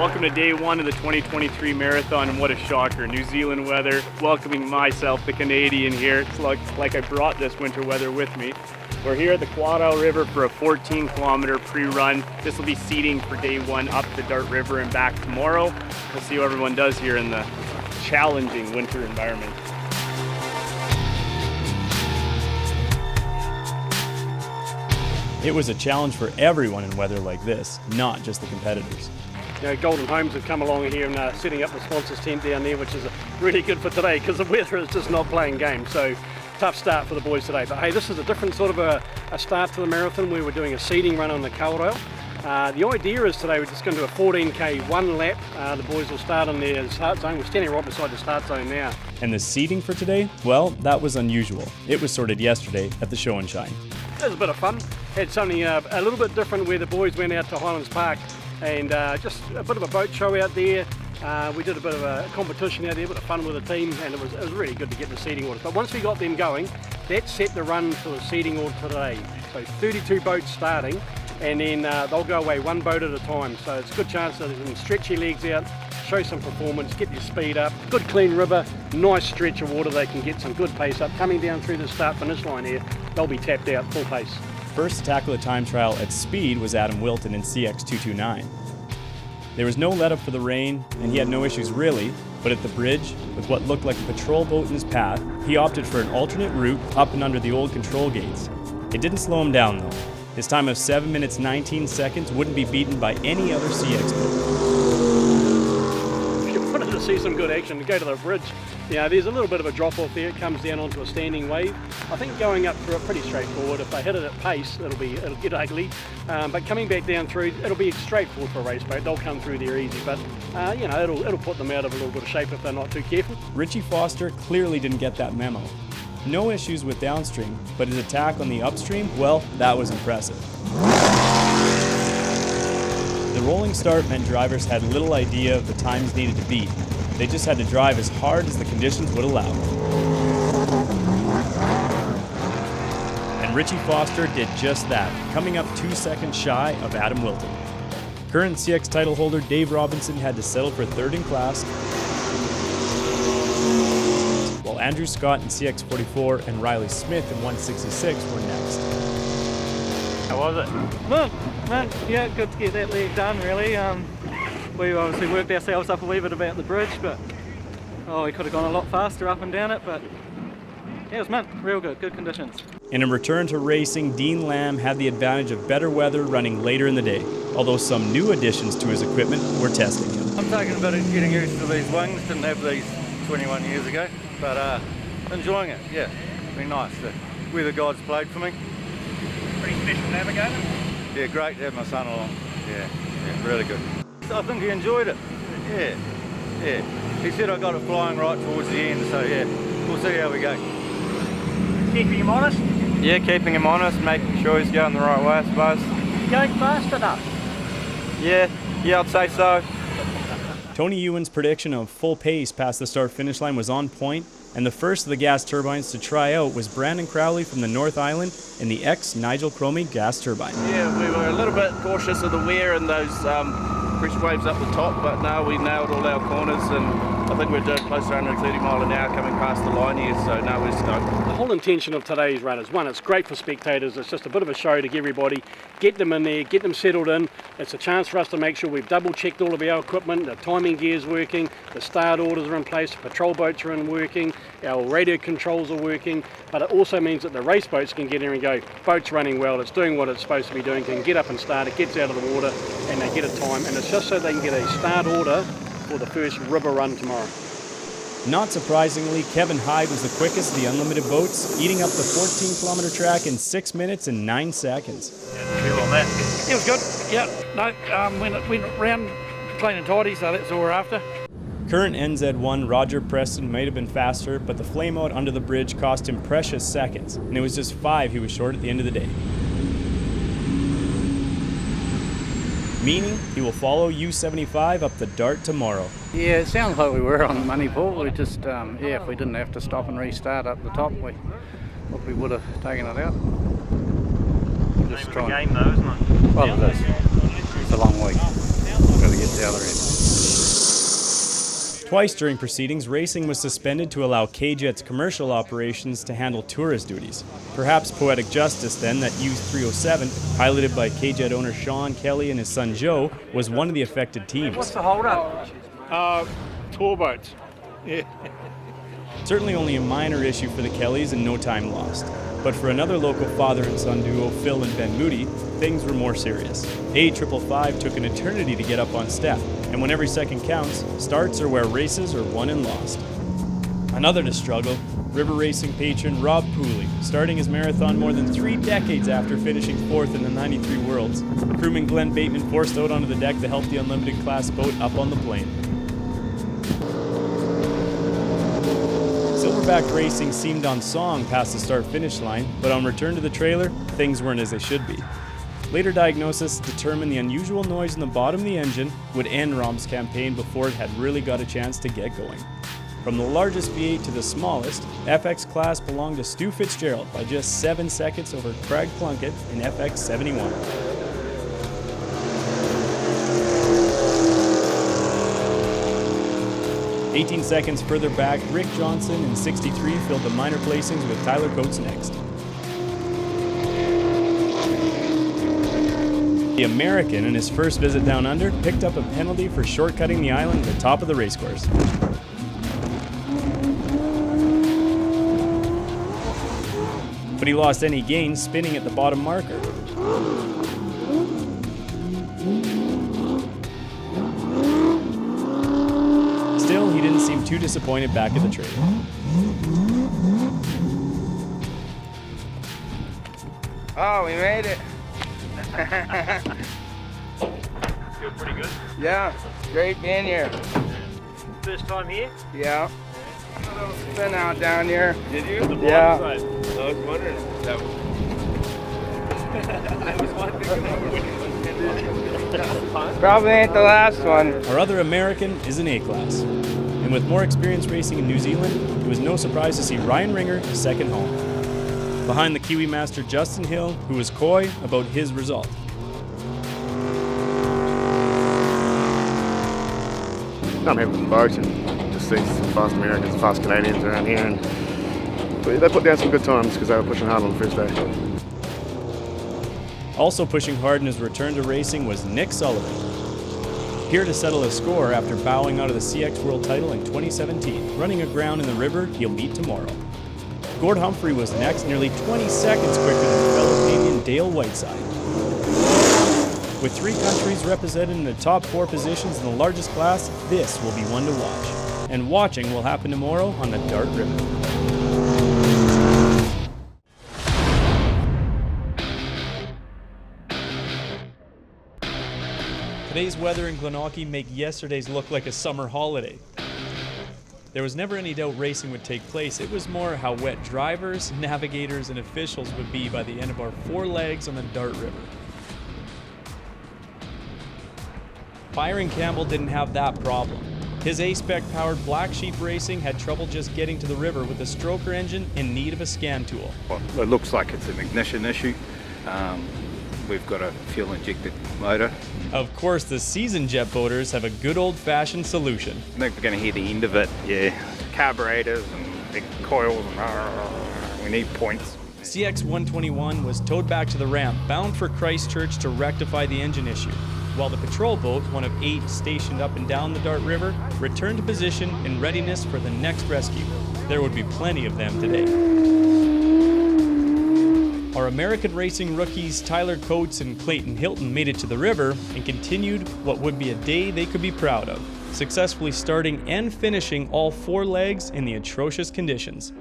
Welcome to day one of the 2023 marathon, and what a shocker. New Zealand weather, welcoming myself, the Canadian here. It's like I brought this winter weather with me. We're here at the Quad River for a 14-kilometer pre-run. This will be seeding for day one up the Dart River and back tomorrow. We'll see how everyone does here in the challenging winter environment. It was a challenge for everyone in weather like this, not just the competitors. You know, Golden Homes have come along here and setting up the sponsors tent down there, which is really good for today because the weather is just not playing games. So tough start for the boys today. But hey, this is a different sort of a start to the marathon where we're doing a seeding run on the Kaurail. The idea is today we're just going to do a 14k one lap. The boys will start in their start zone. We're standing right beside the start zone now. And the seeding for today, well, that was unusual. It was sorted yesterday at the Show and Shine. It was a bit of fun. Had something a little bit different where the boys went out to Highlands Park and just a bit of a boat show out there. We did a bit of a competition out there, a bit of fun with the team, and it was really good to get the seeding orders. But once we got them going, that set the run for the seeding order today. So 32 boats starting, and then they'll go away one boat at a time. So it's a good chance that they can stretch your legs out, show some performance, get your speed up. Good clean river, nice stretch of water, they can get some good pace up. Coming down through the start finish line here, they'll be tapped out full pace. First to tackle the time trial at speed was Adam Wilton in CX229. There was no let up for the rain, and he had no issues really, but at the bridge, with what looked like a patrol boat in his path, he opted for an alternate route up and under the old control gates. It didn't slow him down though. His time of 7 minutes 19 seconds wouldn't be beaten by any other CX boat. If you wanted to see some good action, go to the bridge. You know, there's a little bit of a drop off there. It comes down onto a standing wave. I think going up through it pretty straightforward. If they hit it at pace, it'll get ugly. But coming back down through, it'll be straightforward for a race boat. They'll come through there easy. But you know, it'll put them out of a little bit of shape if they're not too careful. Richie Foster clearly didn't get that memo. No issues with downstream, but his attack on the upstream, well, that was impressive. The rolling start meant drivers had little idea of the times needed to beat. They just had to drive as hard as the conditions would allow. And Richie Foster did just that, coming up 2 seconds shy of Adam Wilton. Current CX title holder Dave Robinson had to settle for third in class, while Andrew Scott in CX44 and Riley Smith in 166 were next. How was it? Man, yeah, good to get that leg done really. We obviously worked ourselves up a wee bit about the bridge, but we could have gone a lot faster up and down it, but yeah, it was mint, real good conditions. In a return to racing, Dean Lamb had the advantage of better weather running later in the day, although some new additions to his equipment were testing him. I'm taking a bit of getting used to these wings, didn't have these 21 years ago, but enjoying it, yeah, it's been nice. The weather gods played for me. Pretty special navigator? Yeah, great to have my son along, yeah, really good. I think he enjoyed it, yeah. He said I got it flying right towards the end, so yeah, we'll see how we go. Keeping him honest? Yeah, keeping him honest, making sure he's going the right way, I suppose. Going fast enough? Yeah, I'd say so. Tony Ewan's prediction of full pace past the start-finish line was on point, and the first of the gas turbines to try out was Brandon Crowley from the North Island in the ex-Nigel Cromie gas turbine. Yeah, we were a little bit cautious of the wear and those pressure waves up the top, but now we nailed all our corners, and I think we're doing close to 130 mile an hour coming past the line here, so now we're stoked. The whole intention of today's run is, one, it's great for spectators. It's just a bit of a show to get everybody, get them in there, get them settled in. It's a chance for us to make sure we've double checked all of our equipment, the timing gear's working, the start orders are in place, the patrol boats are in working, our radio controls are working, but it also means that the race boats can get in and go, boat's running well, it's doing what it's supposed to be doing, can get up and start, it gets out of the water, and they get a time, and it's just so they can get a start order for the first river run tomorrow. Not surprisingly, Kevin Hyde was the quickest of the unlimited boats, eating up the 14-kilometer track in 6 minutes and 9 seconds. Feel on that? It was good, yeah, no, went round clean and tidy, so that's all we're after. Current NZ1 Roger Preston might have been faster, but the flame out under the bridge cost him precious seconds, and it was just 5 he was short at the end of the day. Meaning he will follow U75 up the Dart tomorrow. Yeah, it sounds like we were on Moneyball. We just, if we didn't have to stop and restart up the top, we would have taken it out. Just trying. Game though, isn't it? Well, it is. It's a long week. We've got to get to the other end. Twice during proceedings, racing was suspended to allow K-Jet's commercial operations to handle tourist duties. Perhaps poetic justice then that U307, piloted by K-Jet owner Sean Kelly and his son Joe, was one of the affected teams. What's the hold up? Tour boats. Certainly only a minor issue for the Kellys and no time lost. But for another local father and son duo, Phil and Ben Moody, things were more serious. A555 took an eternity to get up on step, and when every second counts, starts are where races are won and lost. Another to struggle, river racing patron Rob Pooley, starting his marathon more than 3 decades after finishing 4th in the 93 Worlds. Crewman Glenn Bateman forced out onto the deck to help the unlimited class boat up on the plane. Silverback racing seemed on song past the start-finish line, but on return to the trailer, things weren't as they should be. Later diagnosis determined the unusual noise in the bottom of the engine would end Rom's campaign before it had really got a chance to get going. From the largest V8 to the smallest, FX class belonged to Stu Fitzgerald by just 7 seconds over Craig Plunkett in FX 71. 18 seconds further back, Rick Johnson in 63 filled the minor placings with Tyler Coates next. The American, in his first visit down under, picked up a penalty for shortcutting the island at the top of the racecourse. But he lost any gains spinning at the bottom marker. Still, he didn't seem too disappointed back at the trailer. Oh, we made it. Feel pretty good. Yeah, great being here. First time here? Yeah. Been out down here. Did you? The Yeah. side. I was wondering. That was... I was wondering. Probably ain't the last one. Our other American is an A-class. And with more experience racing in New Zealand, it was no surprise to see Ryan Ringer second home. Behind the Kiwi master Justin Hill, who was coy about his result. I'm here with some boats and just see some fast Americans, fast Canadians around here, and they put down some good times because they were pushing hard on the first day. Also pushing hard in his return to racing was Nick Sullivan. Here to settle a score after bowing out of the CX World title in 2017, running aground in the river he'll meet tomorrow. Gord Humphrey was next, nearly 20 seconds quicker than fellow Canadian Dale Whiteside. With 3 countries represented in the top 4 positions in the largest class, this will be one to watch. And watching will happen tomorrow on the Dart River. Today's weather in Glenorchy make yesterday's look like a summer holiday. There was never any doubt racing would take place. It was more how wet drivers, navigators, and officials would be by the end of our 4 legs on the Dart River. Byron Campbell didn't have that problem. His A-Spec powered Black Sheep Racing had trouble just getting to the river with a stroker engine in need of a scan tool. Well, it looks like it's an ignition issue. We've got a fuel-injected motor. Of course, the seasoned jet boaters have a good old-fashioned solution. I think we're going to hear the end of it, yeah. Carburetors and big coils, and we need points. CX 121 was towed back to the ramp, bound for Christchurch to rectify the engine issue, while the patrol boat, one of 8 stationed up and down the Dart River, returned to position in readiness for the next rescue. There would be plenty of them today. Our American racing rookies Tyler Coates and Clayton Hilton made it to the river and continued what would be a day they could be proud of, successfully starting and finishing all 4 legs in the atrocious conditions.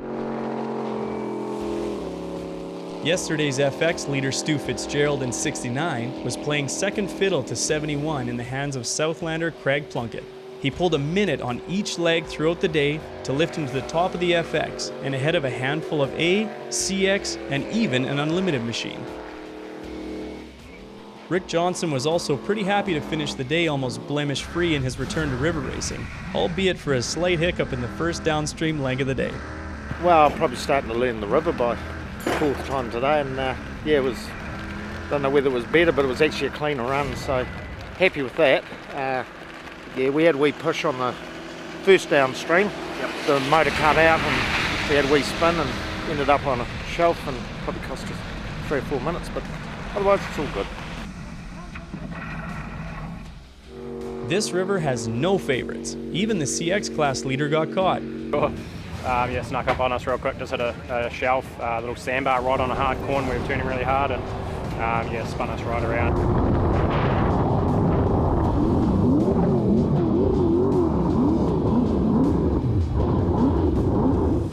Yesterday's FX leader Stu Fitzgerald in 69 was playing second fiddle to 71 in the hands of Southlander Craig Plunkett. He pulled a minute on each leg throughout the day to lift him to the top of the FX and ahead of a handful of A, CX, and even an unlimited machine. Rick Johnson was also pretty happy to finish the day almost blemish-free in his return to river racing, albeit for a slight hiccup in the first downstream leg of the day. Well, I'm probably starting to learn the river by 4th time today, and yeah, it was, don't know whether it was better, but it was actually a cleaner run, so happy with that. Yeah, we had a wee push on the first downstream. The motor cut out and we had a wee spin and ended up on a shelf, and probably cost us 3 or 4 minutes, but otherwise it's all good. This river has no favorites. Even the CX class leader got caught. Yeah, snuck up on us real quick, just hit a shelf, a little sandbar right on a hard corner. We were turning really hard and yeah, spun us right around.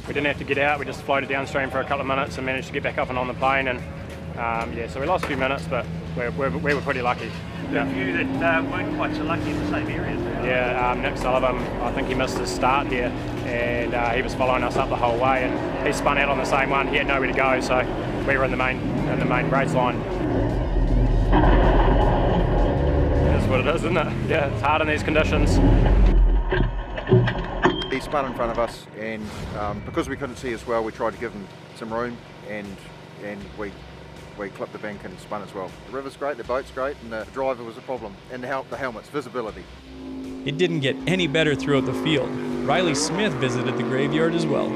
We didn't have to get out, we just floated downstream for a couple of minutes and managed to get back up and on the plane. And yeah, so we lost a few minutes, but we were pretty lucky. Yeah. A few that weren't quite so lucky in the same areas. Yeah, Nick Sullivan, I think he missed his start here, and he was following us up the whole way, and he spun out on the same one. He had nowhere to go, so we were in the main race line. That's what it is, isn't it? Yeah, it's hard in these conditions. He spun in front of us, and because we couldn't see as well, we tried to give him some room, and we clipped the bank and spun as well. The river's great, the boat's great, and the driver was a problem, and the helmet's visibility. It didn't get any better throughout the field. Riley Smith visited the graveyard as well.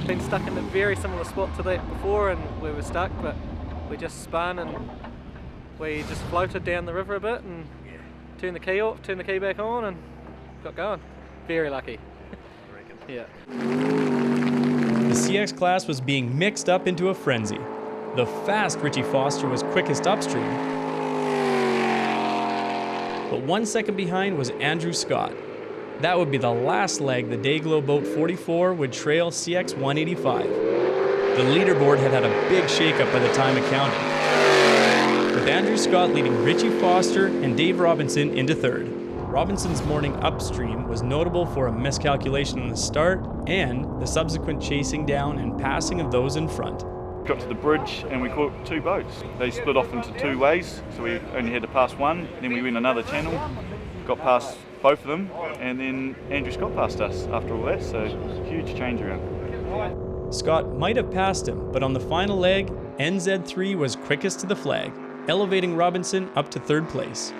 Been stuck in a very similar spot to that before, and we were stuck, but we just spun and we just floated down the river a bit and turned the key off, turned the key back on, and got going. Very lucky. Yeah. The CX class was being mixed up into a frenzy. The fast Richie Foster was quickest upstream, but 1 second behind was Andrew Scott. That would be the last leg the Dayglow Boat 44 would trail CX 185. The leaderboard had a big shakeup by the time it counted, with Andrew Scott leading Richie Foster and Dave Robinson into third. Robinson's morning upstream was notable for a miscalculation in the start and the subsequent chasing down and passing of those in front. Got to the bridge and we caught 2 boats. They split off into 2 ways, so we only had to pass one, then we went another channel, got past both of them, and then Andrew Scott passed us after all that, so huge change around. Scott might have passed him, but on the final leg, NZ3 was quickest to the flag, elevating Robinson up to 3rd place.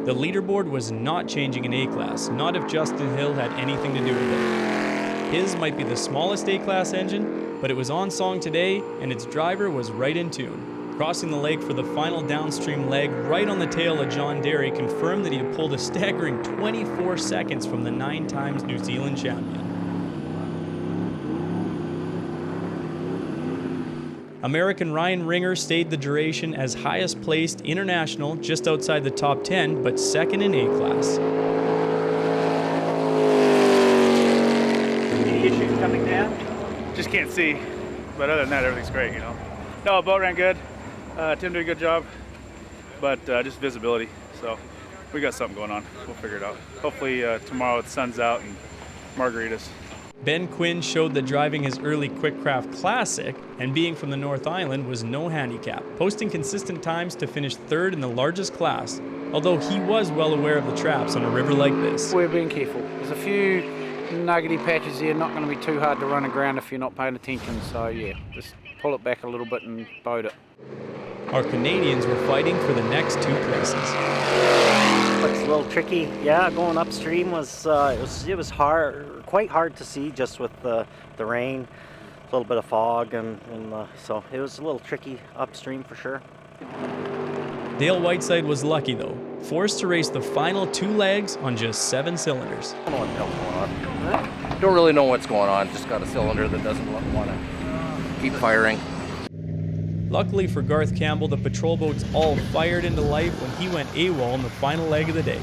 The leaderboard was not changing in A-Class, not if Justin Hill had anything to do with it. His might be the smallest A-Class engine, but it was on song today, and its driver was right in tune. Crossing the lake for the final downstream leg right on the tail of John Derry confirmed that he had pulled a staggering 24 seconds from the 9 times New Zealand champion. American Ryan Ringer stayed the duration as highest placed international just outside the top 10, but second in A-Class. Any issues coming down? Just can't see, but other than that, everything's great, you know. No, boat ran good. Tim did a good job, but just visibility. So we got something going on. We'll figure it out. Hopefully tomorrow the sun's out and margaritas. Ben Quinn showed that driving his early Quickcraft Classic and being from the North Island was no handicap, posting consistent times to finish 3rd in the largest class, although he was well aware of the traps on a river like this. We're being careful. There's a few nuggety patches here, not going to be too hard to run aground if you're not paying attention, so yeah, just pull it back a little bit and boat it. Our Canadians were fighting for the next 2 places. It's a little tricky. Yeah, going upstream was it was hard, quite hard to see just with the rain, a little bit of fog, and so it was a little tricky upstream for sure. Dale Whiteside was lucky though, forced to race the final 2 legs on just 7 cylinders. I don't know what the hell's going on. Don't really know what's going on. Just got a cylinder that doesn't want to keep firing. Luckily for Garth Campbell, the patrol boats all fired into life when he went AWOL in the final leg of the day.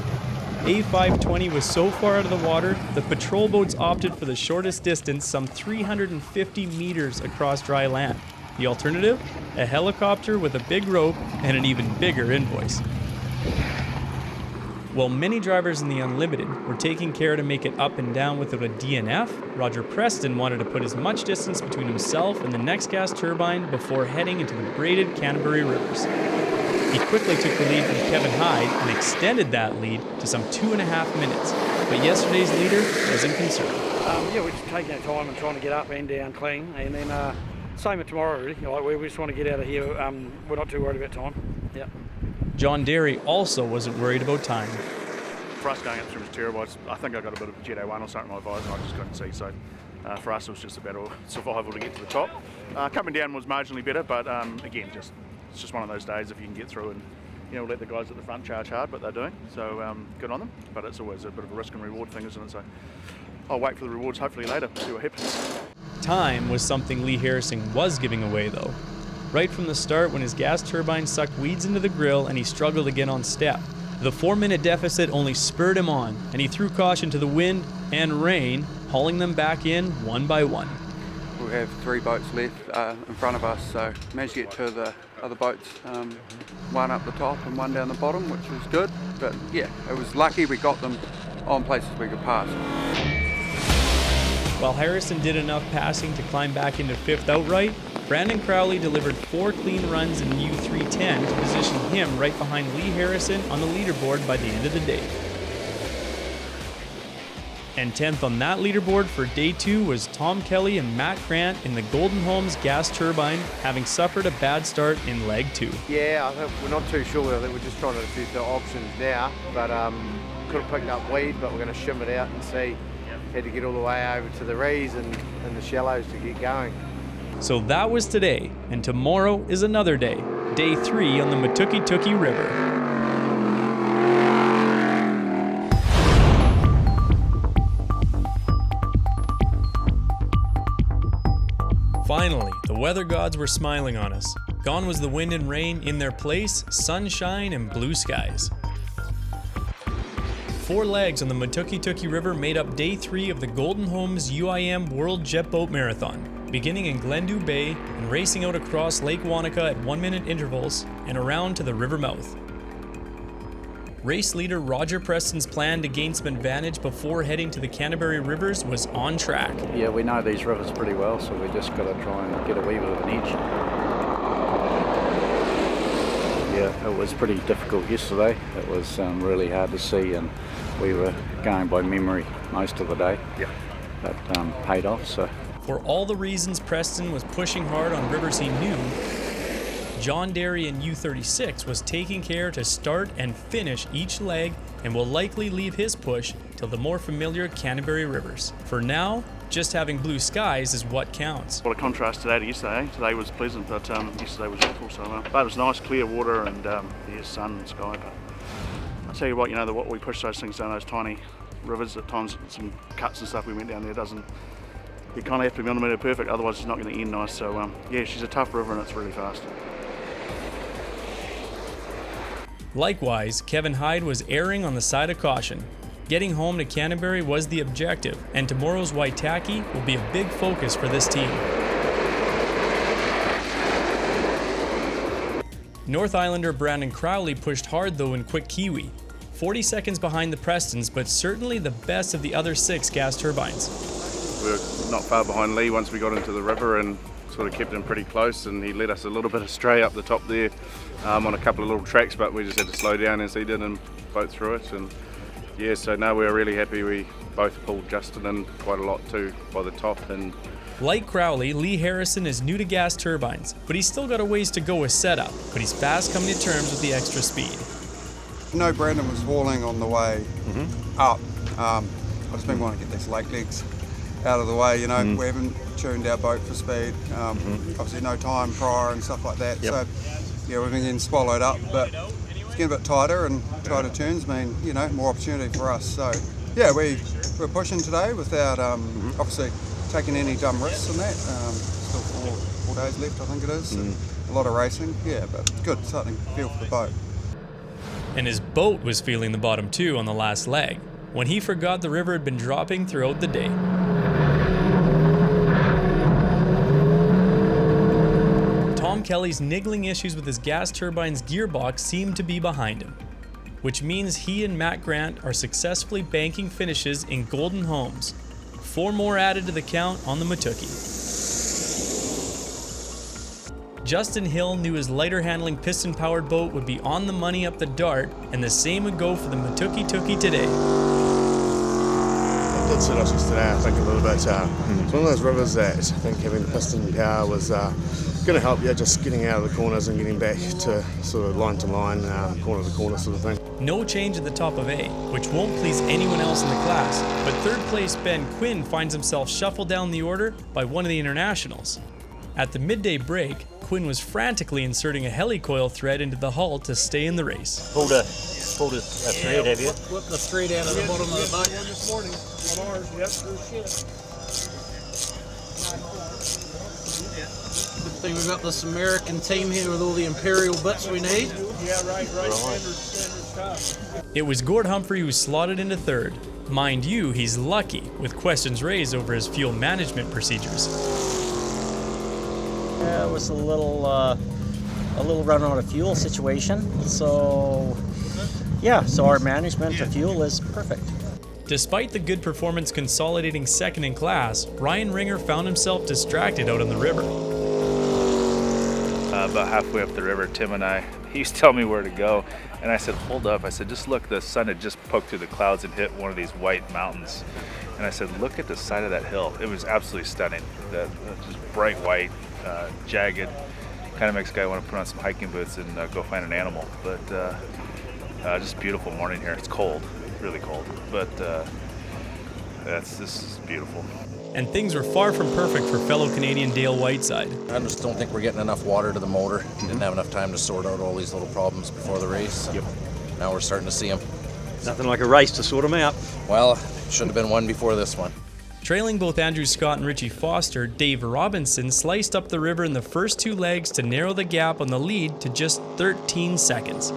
A520 was so far out of the water, the patrol boats opted for the shortest distance, some 350 meters across dry land. The alternative? A helicopter with a big rope and an even bigger invoice. While many drivers in the Unlimited were taking care to make it up and down without a DNF, Roger Preston wanted to put as much distance between himself and the next gas turbine before heading into the braided Canterbury rivers. He quickly took the lead from Kevin Hyde and extended that lead to some 2.5 minutes, but yesterday's leader wasn't concerned. Yeah, we're just taking our time and trying to get up and down clean, and then same at tomorrow really. Like we just want to get out of here. We're not too worried about time. Yeah. John Derry also wasn't worried about time. For us going upstream was terrible. I think I got a bit of Jet 01 or something in my visor and I just couldn't see. So for us it was just a battle of survival to get to the top. Coming down was marginally better, but again, it's just one of those days if you can get through and let the guys at the front charge hard, what they're doing. So good on them, but it's always a bit of a risk and reward thing, isn't it? So I'll wait for the rewards hopefully later, see what happens. Time was something Lee Harrison was giving away though. Right from the start when his gas turbine sucked weeds into the grill and he struggled to get on step. The 4-minute deficit only spurred him on, and he threw caution to the wind and rain, hauling them back in one by one. We have 3 boats left in front of us, so managed to get 2 of the other boats, one up the top and one down the bottom, which was good. But yeah, it was lucky we got them on places we could pass. While Harrison did enough passing to climb back into 5th outright, Brandon Crowley delivered 4 clean runs in U310 to position him right behind Lee Harrison on the leaderboard by the end of the day. And 10th on that leaderboard for day 2 was Tom Kelly and Matt Grant in the Golden Homes gas turbine, having suffered a bad start in leg 2. Yeah, I think we're not too sure. I think we're just trying to do the options now, but could have picked up weed, but we're going to shim it out and see. Had to get all the way over to the rees and the shallows to get going. So that was today, and tomorrow is another day, day 3 on the Metukituki River. Finally, the weather gods were smiling on us. Gone was the wind and rain, in their place, sunshine and blue skies. 4 legs on the Metukituki River made up day 3 of the Golden Homes UIM World Jet Boat Marathon, beginning in Glendew Bay and racing out across Lake Wanaka at 1-minute intervals and around to the river mouth. Race leader Roger Preston's plan to gain some advantage before heading to the Canterbury Rivers was on track. Yeah, we know these rivers pretty well, so we just got to try and get a wee bit of an edge. Yeah, it was pretty difficult yesterday. It was really hard to see, and we were going by memory most of the day. Yeah. But paid off, so. For all the reasons Preston was pushing hard on rivers he knew, John Derry in U36 was taking care to start and finish each leg and will likely leave his push till the more familiar Canterbury Rivers. For now, just having blue skies is what counts. What a contrast today to yesterday. Today was pleasant, but yesterday was awful. So, but it was nice, clear water and sun and sky. But I tell you what, what we push those things down those tiny rivers at times, some cuts and stuff we went down there doesn't. You kind of have to be on the meter perfect, otherwise it's not going to end nice. So yeah, she's a tough river and it's really fast. Likewise, Kevin Hyde was erring on the side of caution. Getting home to Canterbury was the objective, and tomorrow's Waitaki will be a big focus for this team. North Islander Brandon Crowley pushed hard though in Quick Kiwi, 40 seconds behind the Prestons, but certainly the best of the other 6 gas turbines. We were not far behind Lee once we got into the river and sort of kept him pretty close, and he led us a little bit astray up the top there on a couple of little tracks, but we just had to slow down as he did and boat through it. And yeah, so now we're really happy we both pulled Justin in quite a lot too by the top. And like Crowley, Lee Harrison is new to gas turbines, but he's still got a ways to go with setup, but he's fast coming to terms with the extra speed. No, Brandon was hauling on the way up. I've just been wanting to get these lake legs out of the way, we haven't tuned our boat for speed, obviously no time prior and stuff like that, so yeah, we've been getting swallowed up, but it's getting a bit tighter, and tighter turns mean, more opportunity for us. So yeah, we're pushing today without obviously taking any dumb risks in that. Still four days left, I think it is, and a lot of racing, yeah, but it's good, starting to feel for the boat. And his boat was feeling the bottom too on the last leg, when he forgot the river had been dropping throughout the day. Tom Kelly's niggling issues with his gas turbine's gearbox seem to be behind him, which means he and Matt Grant are successfully banking finishes in Golden Homes. 4 more added to the count on the Metuki. Justin Hill knew his lighter handling piston powered boat would be on the money up the Dart, and the same would go for the Metukituki today. did sit us yesterday, I think, a little bit. It's one of those rivers that I think having the piston power was going to help you just getting out of the corners and getting back to sort of line to line, corner to corner sort of thing. No change at the top of A, which won't please anyone else in the class, but third place Ben Quinn finds himself shuffled down the order by one of the internationals. At the midday break, Quinn was frantically inserting a helicoil thread into the hull to stay in the race. Pulled a thread, have you? Whipped the thread out of the bottom of the boat. This morning on ours, yep, through shit. Good thing we've got this American team here with all the imperial bits we need. Yeah, right. Standard stuff. It was Gord Humphrey who slotted into third. Mind you, he's lucky, with questions raised over his fuel management procedures. Yeah, it was a little run out of fuel situation. So our management of fuel is perfect. Despite the good performance consolidating second in class, Ryan Ringer found himself distracted out on the river. About halfway up the river, Tim and I, he used to tell me where to go, and I said, hold up. I said, just look, the sun had just poked through the clouds and hit one of these white mountains. And I said, look at the side of that hill. It was absolutely stunning. Just bright white, jagged. Kind of makes a guy want to put on some hiking boots and go find an animal. But just beautiful morning here. It's cold, really cold, but this is beautiful. And things were far from perfect for fellow Canadian Dale Whiteside. I just don't think we're getting enough water to the motor. Didn't have enough time to sort out all these little problems before the race. Yep. Now we're starting to see them. Nothing like a race to sort them out. Well, should have been one before this one. Trailing both Andrew Scott and Richie Foster, Dave Robinson sliced up the river in the first two legs to narrow the gap on the lead to just 13 seconds.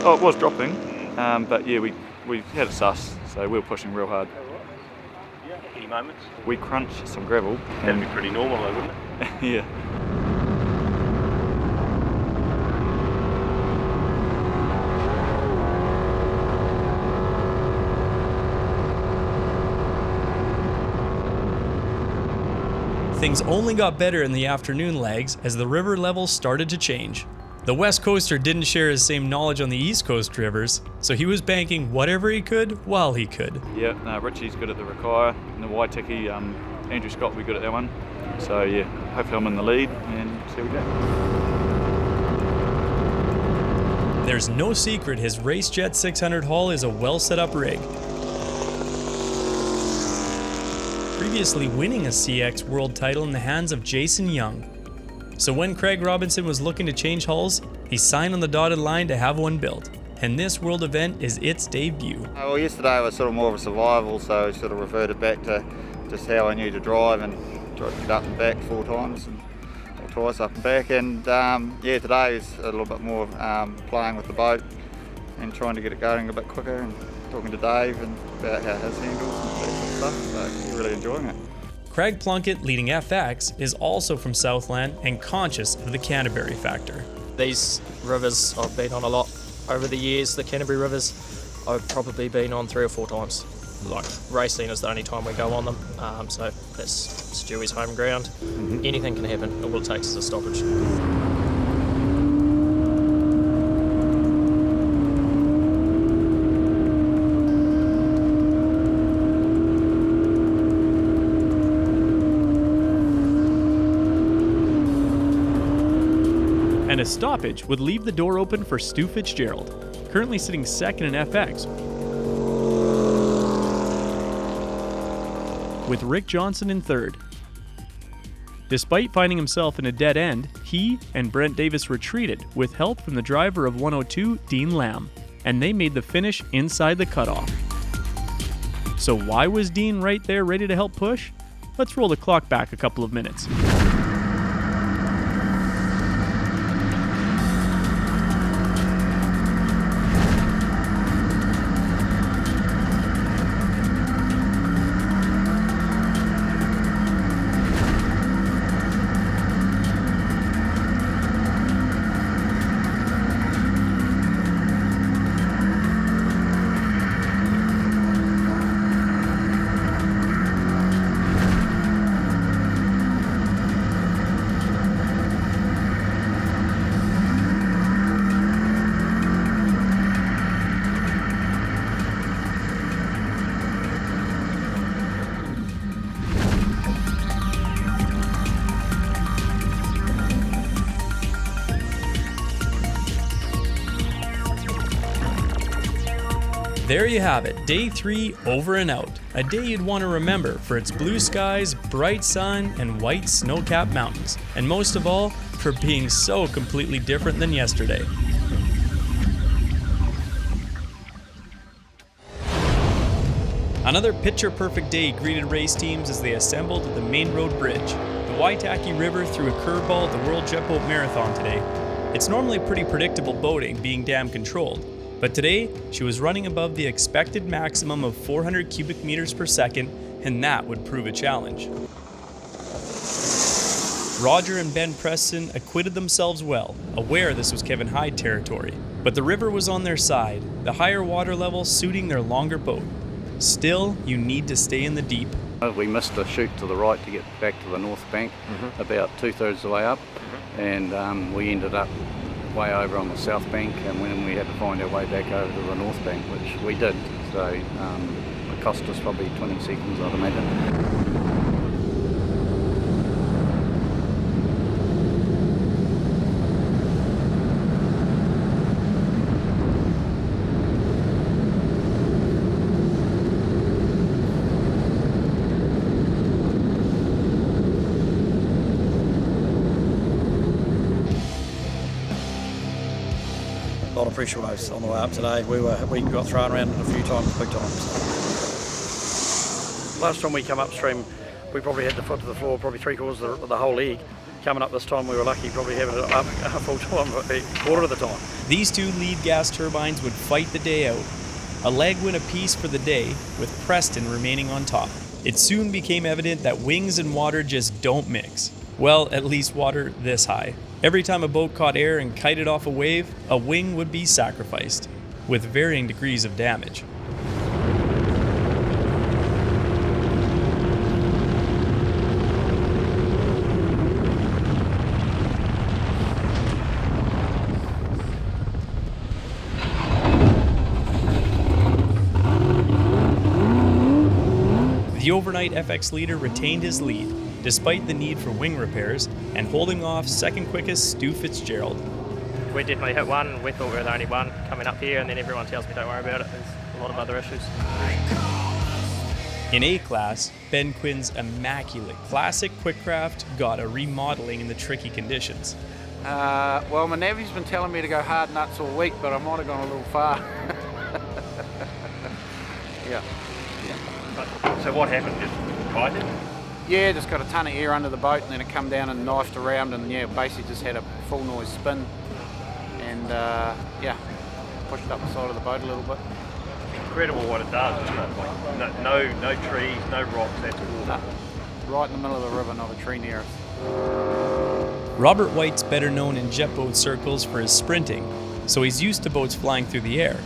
Oh, it was dropping, but yeah, we had a sus, so we were pushing real hard. Any moments? We crunched some gravel. That'd be pretty normal though, wouldn't it? Yeah. Things only got better in the afternoon legs as the river levels started to change. The West Coaster didn't share his same knowledge on the East Coast rivers, so he was banking whatever he could while he could. Yeah, no, Richie's good at the Rakaya and the Waitaki. Andrew Scott will be good at that one. So yeah, hopefully I'm in the lead and see how we go. There's no secret his RaceJet 600 hull is a well set up rig. Previously winning a CX world title in the hands of Jason Young. So when Craig Robinson was looking to change hulls, he signed on the dotted line to have one built. And this world event is its debut. Well, yesterday was sort of more of a survival, so I sort of reverted back to just how I knew to drive and tried to get up and back 4 times or twice up and back. And yeah, today is a little bit more playing with the boat and trying to get it going a bit quicker and talking to Dave and about how his handles and that sort of stuff. So we're really enjoying it. Craig Plunkett, leading FX, is also from Southland and conscious of the Canterbury factor. These rivers I've been on a lot over the years. The Canterbury rivers I've probably been on 3 or 4 times. Like racing is the only time we go on them, so that's Stewie's home ground. Anything can happen. All it takes is a stoppage. And a stoppage would leave the door open for Stu Fitzgerald, currently sitting second in FX, with Rick Johnson in third. Despite finding himself in a dead end, he and Brent Davis retreated with help from the driver of 102, Dean Lamb, and they made the finish inside the cutoff. So why was Dean right there ready to help push? Let's roll the clock back a couple of minutes. There you have it, day 3 over and out. A day you'd want to remember for its blue skies, bright sun, and white snow-capped mountains. And most of all, for being so completely different than yesterday. Another picture-perfect day greeted race teams as they assembled at the main road bridge. The Waitaki River threw a curveball at the World Jet Boat Marathon today. It's normally pretty predictable boating, being dam controlled, but today she was running above the expected maximum of 400 cubic meters per second, and that would prove a challenge. Roger and Ben Preston acquitted themselves well, aware this was Kevin Hyde territory, but the river was on their side, the higher water level suiting their longer boat. Still, you need to stay in the deep. We missed a chute to the right to get back to the north bank, about 2/3 of the way up, and we ended up way over on the south bank, and when we had to find our way back over to the north bank, which we did, so it cost us probably 20 seconds, I'd imagine. A lot of pressure waves on the way up today. We got thrown around a few times, big times. Last time we come upstream, we probably had the foot to the floor, probably 3/4 of the whole leg. Coming up this time, we were lucky, probably having it up a full time, a quarter of the time. These two lead gas turbines would fight the day out. A leg win apiece for the day, with Preston remaining on top. It soon became evident that wings and water just don't mix. Well, at least water this high. Every time a boat caught air and kited off a wave, a wing would be sacrificed, with varying degrees of damage. The overnight FX leader retained his lead, despite the need for wing repairs, and holding off second quickest Stu Fitzgerald. We definitely hit one. We thought we were the only one coming up here, and then everyone tells me don't worry about it. There's a lot of other issues. In A-Class, Ben Quinn's immaculate classic Quickcraft got a remodeling in the tricky conditions. Well, my navy's been telling me to go hard nuts all week, but I might have gone a little far. Yeah. So what happened? Just kited? Yeah, just got a ton of air under the boat, and then it come down and knifed around, and yeah, basically just had a full noise spin, and yeah, pushed up the side of the boat a little bit. Incredible what it does, isn't it? Like no trees, no rocks, that's water. Right in the middle of the river, not a tree near us. Robert White's better known in jet boat circles for his sprinting, so he's used to boats flying through the air.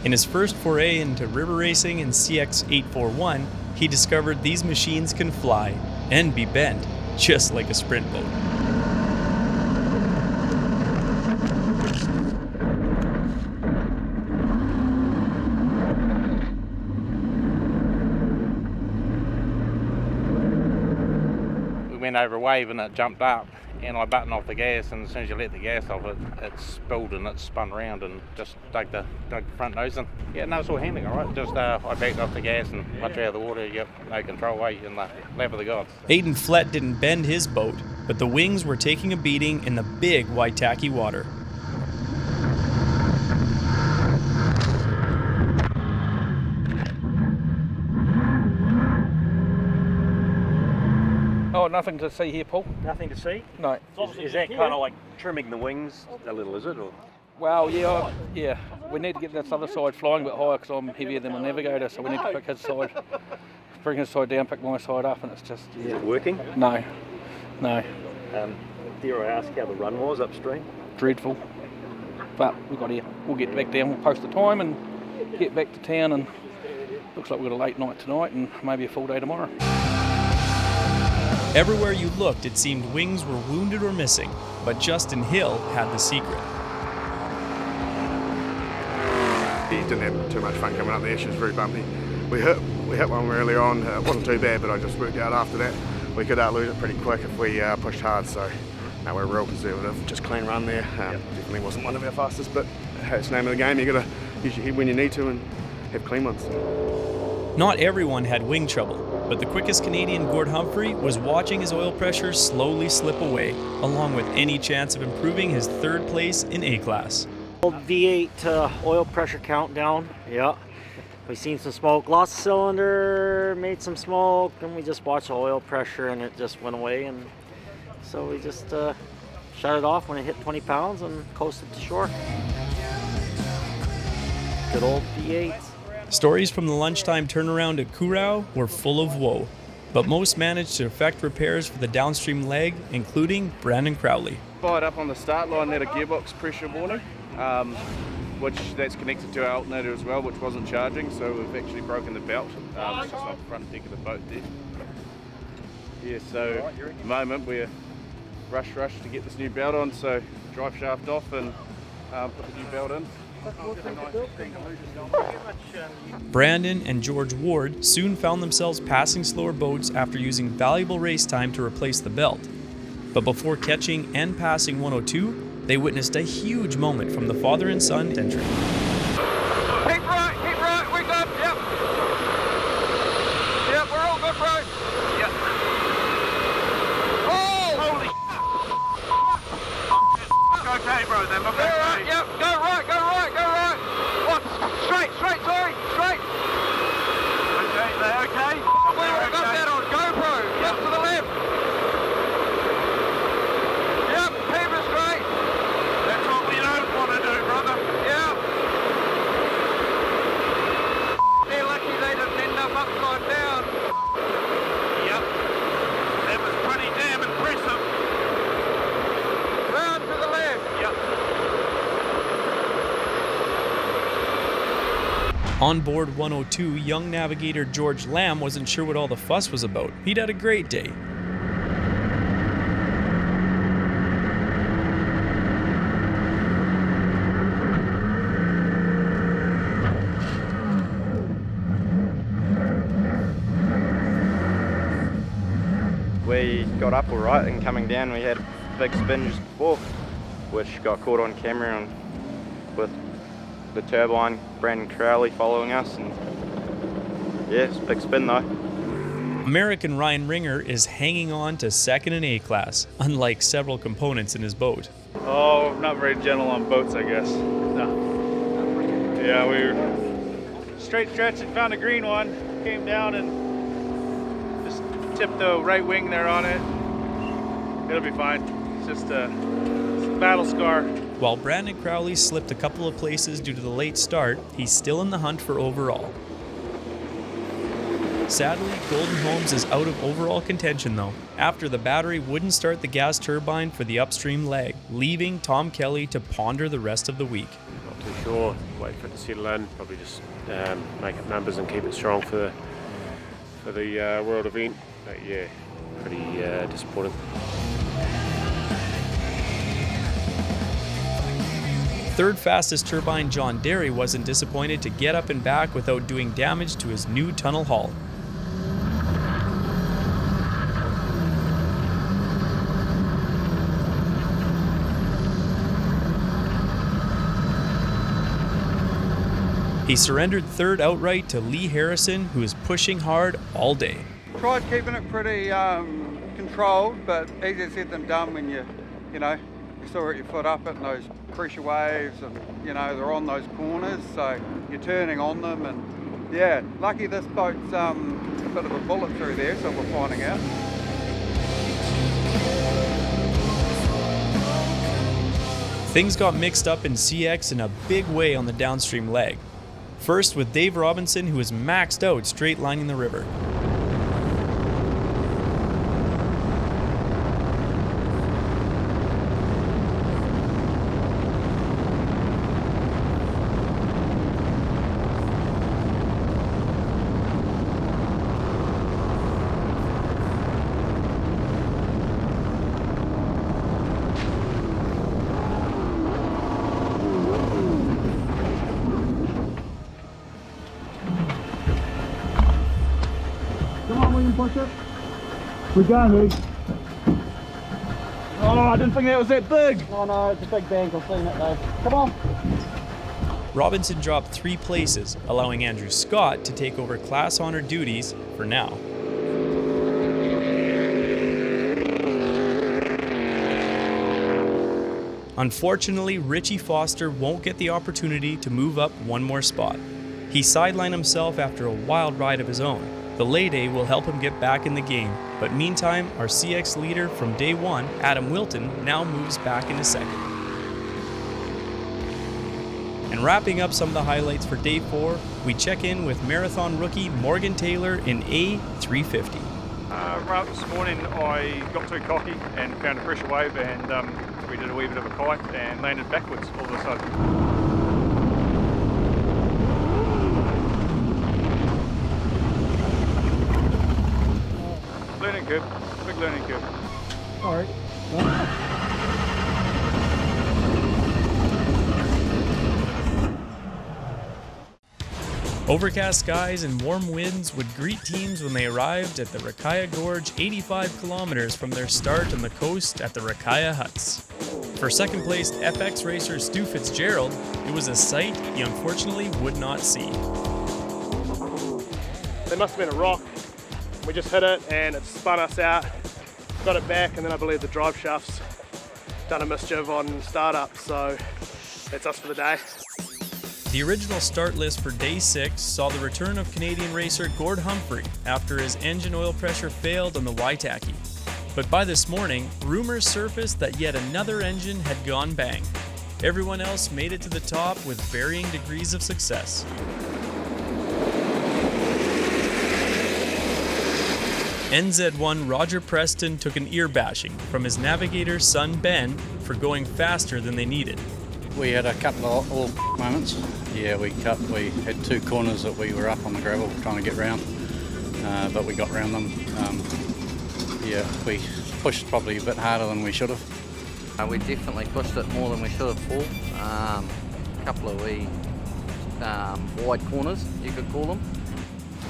In his first foray into river racing in CX-841, he discovered these machines can fly and be bent, just like a sprint boat. We went over a wave and it jumped up, and I buttoned off the gas, and as soon as you let the gas off, it spilled and it spun around and just dug the front nose in. Yeah, no, it's all handling all right. Just I backed off the gas, and once you're out of the water, you have no control, in the lap of the gods. Aidan Flett didn't bend his boat, but the wings were taking a beating in the big Waitaki water. Oh, nothing to see here, Paul. Nothing to see? No. Is that kind of like trimming the wings a little, is it? Or? Well, yeah, we need to get this other side flying a bit higher because I'm heavier than my navigator, so we need to pick his side, bring his side down, pick my side up, and it's just... Is it working? No. Dare I ask how the run was upstream? Dreadful. But we got here. We'll get back down, we'll post the time and get back to town, and looks like we've got a late night tonight and maybe a full day tomorrow. Everywhere you looked, it seemed wings were wounded or missing, but Justin Hill had the secret. He didn't have too much fun coming up there. She was very bumpy. We hit one early on. It wasn't too bad, but I just worked out after that we could lose it pretty quick if we pushed hard. So no, we're real conservative. Just clean run there. Definitely wasn't one of our fastest, but it's the name of the game. You got to use your head when you need to, and have clean ones. Not everyone had wing trouble, but the quickest Canadian, Gord Humphrey, was watching his oil pressure slowly slip away, along with any chance of improving his third place in A-Class. Old V8 oil pressure countdown, yeah. We seen some smoke, lost the cylinder, made some smoke, and we just watched the oil pressure and it just went away. And so we just shut it off when it hit 20 pounds and coasted to shore. Good old V8. Stories from the lunchtime turnaround at Curragh were full of woe, but most managed to effect repairs for the downstream leg, including Brandon Crowley. Fired up on the start line, had a gearbox pressure warning, which that's connected to our alternator as well, which wasn't charging, so we've actually broken the belt. It's just on the front deck of the boat there. Yeah, so at the moment we're rush to get this new belt on, so drive shaft off and put the new belt in. Brandon and George Ward soon found themselves passing slower boats after using valuable race time to replace the belt. But before catching and passing 102, they witnessed a huge moment from the father and son entry. Keep right, we're good, yep. Yep, we're all good, bro. Yep. Oh! Holy okay, bro, then, look at right, yep, go right. What? Straight, sorry, straight. Okay, they're okay. We've got that on GoPro, yep, to the left. Yep, keep it straight. That's what we don't want to do, brother. Yep. They're lucky they didn't end up upside down. Yep. That was pretty damn impressive. Round to the left. Yep. On board 102, young navigator George Lamb wasn't sure what all the fuss was about. He'd had a great day. We got up all right, and coming down we had a big spin just before, which got caught on camera and with the Turbine, Brandon Crowley following us, and yeah, it's a big spin though. American Ryan Ringer is hanging on to second in A-Class, unlike several components in his boat. Oh, not very gentle on boats, I guess. No. Yeah, we were straight stretch and found a green one, came down and just tipped the right wing there on it. It'll be fine. It's just a battle scar. While Brandon Crowley slipped a couple of places due to the late start, he's still in the hunt for overall. Sadly, Golden Homes is out of overall contention though, after the battery wouldn't start the gas turbine for the upstream leg, leaving Tom Kelly to ponder the rest of the week. Not too sure, wait for it to settle in, probably just make up numbers and keep it strong for the world event, but yeah, pretty disappointing. Third fastest turbine John Derry wasn't disappointed to get up and back without doing damage to his new tunnel hull. He surrendered third outright to Lee Harrison, who is pushing hard all day. Tried keeping it pretty controlled, but easier said than done when you still got your foot up it and those pressure waves, and they're on those corners, so you're turning on them, and yeah, lucky this boat's a bit of a bullet through there, so we're finding out. Things got mixed up in CX in a big way on the downstream leg. First with Dave Robinson, who was maxed out straight lining the river. We're going, Lee. Oh, I didn't think that was that big. Oh no, it's a big bank, I've seen it though. Come on. Robinson dropped 3 places, allowing Andrew Scott to take over class honor duties for now. Unfortunately, Richie Foster won't get the opportunity to move up one more spot. He sidelined himself after a wild ride of his own. The lay day will help him get back in the game, but meantime, our CX leader from day 1, Adam Wilton, now moves back into second. And wrapping up some of the highlights for day 4, we check in with marathon rookie Morgan Taylor in A350. Right this morning I got too cocky and found a pressure wave, and we did a wee bit of a kite and landed backwards all of a sudden. Learning curve, big learning curve. Alright. Overcast skies and warm winds would greet teams when they arrived at the Rakaya Gorge 85 kilometers from their start on the coast at the Rakaya Huts. For second placed FX racer Stu Fitzgerald, it was a sight he unfortunately would not see. There must have been a rock. We just hit it and it spun us out, got it back, and then I believe the drive shaft's done a mischief on startup, so that's us for the day. The original start list for day 6 saw the return of Canadian racer Gord Humphrey after his engine oil pressure failed on the Waitaki. But by this morning, rumors surfaced that yet another engine had gone bang. Everyone else made it to the top with varying degrees of success. NZ1 Roger Preston took an ear bashing from his navigator son Ben for going faster than they needed. We had a couple of little moments. Yeah, we had 2 corners that we were up on the gravel trying to get round, but we got round them. Yeah, we pushed probably a bit harder than we should have. We definitely pushed it more than we should have, Paul. A couple of wee wide corners, you could call them.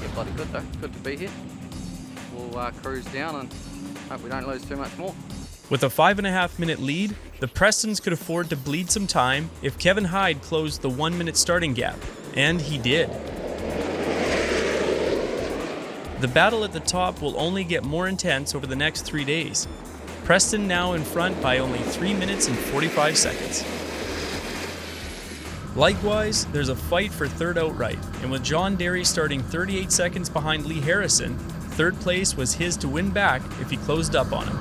Yeah, bloody good though, good to be here. We'll cruise down and hope we don't lose too much more. With a 5.5-minute lead, the Prestons could afford to bleed some time if Kevin Hyde closed the 1-minute starting gap, and he did. The battle at the top will only get more intense over the next 3 days. Preston now in front by only 3 minutes and 45 seconds. Likewise, there's a fight for third outright, and with John Derry starting 38 seconds behind Lee Harrison, third place was his to win back if he closed up on him.